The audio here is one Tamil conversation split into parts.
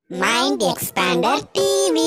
Mind Expander TV.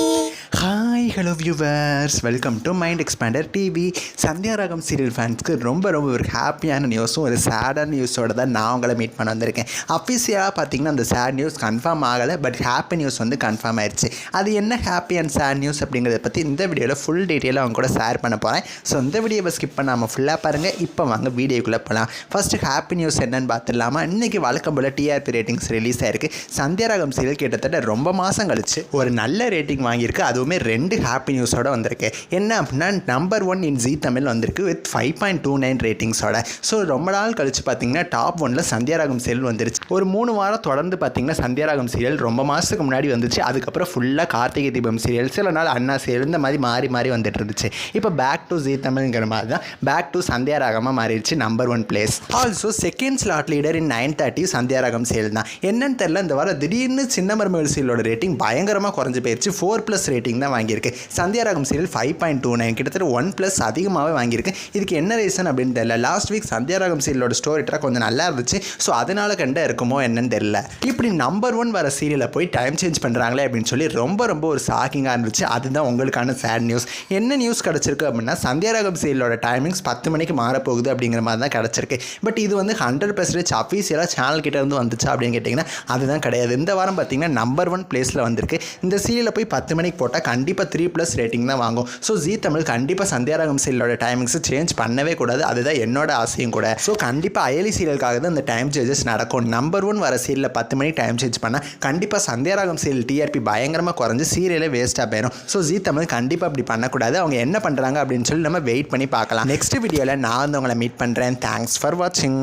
Hi hello viewers, welcome to mind expander TV. Sandhya ராகம் சீரியல் ஃபேன்ஸ்க்கு ரொம்ப ஒரு ஹாப்பியான நியூஸும் ஒரு சேடான நியூஸோடு தான் நான் உங்களை மீட் பண்ண வந்திருக்கேன். அஃபிஷியலாக பார்த்தீங்கன்னா அந்த சேட் நியூஸ் கன்ஃபார்ம் ஆகலை, பட் ஹாப்பி நியூஸ் வந்து கன்ஃபார்ம் ஆயிடுச்சு. அது என்ன ஹாப்பி அண்ட் சேட் நியூஸ் அப்படிங்கிறத பற்றி இந்த வீடியோவில் ஃபுல் டீட்டெயிலாக அவங்க கூட ஷேர் பண்ண போகிறேன். ஸோ இந்த வீடியோவை ஸ்கிப் பண்ணாமல் ஃபுல்லாக பாருங்கள். இப்போ வாங்க வீடியோக்குள்ளே போகலாம். ஃபஸ்ட்டு ஹாப்பி நியூஸ் என்னென்னு பார்த்துடலாமா? இன்றைக்கி வழக்கம் போல் டிஆர்பி ரேட்டிங்ஸ் ரிலீஸ் ஆயிருக்கு. சந்தியா ராகம் சீரியல் கிட்டத்தட்ட ரொம்ப மாதம் கழிச்சு ஒரு நல்ல ரேட்டிங் வாங்கியிருக்கு. அதுவுமே 2 ஹாப்பி நியூஸோட வந்திருக்கு. என்ன அப்படின்னா, நம்பர் 1 இன் ஜீ தமிழ் வந்திருக்கு வித் 5.29 ரேட்டிங்ஸோட. ஸோ ரொம்ப நாள் கழிச்சு பார்த்தீங்கன்னா டாப் 1ல் சந்தியா ராகம் சீரியல் வந்துருச்சு. ஒரு 3 வாரம் தொடர்ந்து பார்த்தீங்கன்னா சந்தியா ராகம் சீரியல் ரொம்ப மாதத்துக்கு முன்னாடி வந்துச்சு. அதுக்கப்புறம் ஃபுல்லாக கார்த்திகை தீபம் சீரியல், சில நாள் அண்ணா சீரியல், இந்த மாதிரி மாறி வந்துட்டு இருந்துச்சு. இப்போ பேக் டு ஜீ தமிழ்ங்கிற மாதிரி தான் பேக் டு சந்தியா ராகமாக மாறிடுச்சு number 1 place. Also second slot leader in 9:30 Sandhya ராகம் சீரியல் தான். என்னன்னு தெரியல, இந்த வாரம் திடீர்னு சின்ன மருமகள் சீரியலோட ரேட்டிங் பயங்கரமாக குறைஞ்சு போயிடுச்சு. 4+ ரேட்டிங் தான் வாங்கியிருக்கு. சந்தியா ராகம் சீரியல் 5.29, கிட்டத்தட்ட 1+ அதிகமாகவே வாங்கியிருக்கு. இதுக்கு என்ன ரீசன் அப்படின்னு தெரியல. லாஸ்ட் வீக் சந்தியா ராகம் சீரியலோட ஸ்டோரி ட்ராக் கொஞ்சம் நல்லா இருந்துச்சு. ஸோ அதனால இருக்குமோ என்னன்னு தெரியல. இப்படி நம்பர் 1 வர சீரியலை போய் டைம் சேஞ்ச் பண்ணுறாங்களே அப்படின்னு சொல்லி ரொம்ப ஒரு ஷாக்கிங்காக இருந்துச்சு. அதுதான் உங்களுக்கான சேட் நியூஸ். என்ன நியூஸ் கிடச்சிருக்கு அப்படின்னா, சந்தியா ராகம் சீரியலோட டைமிங்ஸ் 10 மணிக்கு மாறப்போகுது அப்படிங்கிற மாதிரி தான் கிடச்சிருக்கு. பட் இது வந்து 100% அஃபீஷியலாக சேனல் கிட்ட இருந்து வந்துச்சா அப்படின்னு கேட்டிங்கன்னா அதுதான் கிடையாது. இந்த வாரம் பார்த்தீங்கன்னா நம்பர் 1 பிளேஸில் வந்திருக்கு. இந்த சீரியலை போய் 10 மணிக்கு போட்டால் கண்டிப்பாக 3+ ரேட்டிங் தான் வாங்கும். ஸோ ஜீ தமிழ் கண்டிப்பாக சந்தியா ராகம் சீரியலோட டைமிங்ஸை சேஞ்ச் பண்ணவே கூடாது. அதுதான் என்னோட ஆசையும் கூட. ஸோ கண்டிப்பாக அயலி சீரியலுக்காக தான் இந்த டைம் சேஞ்சஸ் நடக்கும். நம்பர் 1 வர சீரியலில் 10 மணிக்கு டைம் சேஞ்ச் பண்ணால் கண்டிப்பாக சந்தியா ராகம் சீரியல் டிஆர்பி பயங்கரமாக குறைஞ்சி சீரியலே வேஸ்ட்டாக போயிடும். ஸோ ஜீ தமிழ் கண்டிப்பாக அப்படி பண்ணக்கூடாது. அவங்க என்ன பண்ணுறாங்க அப்படின்னு சொல்லி நம்ம வெயிட் பண்ணி பார்க்கலாம். நெக்ஸ்ட் வீடியோவில் நான் வந்து உங்களை மீட் பண்ணுறேன். தேங்க்ஸ் ஃபார் வாட்சிங்.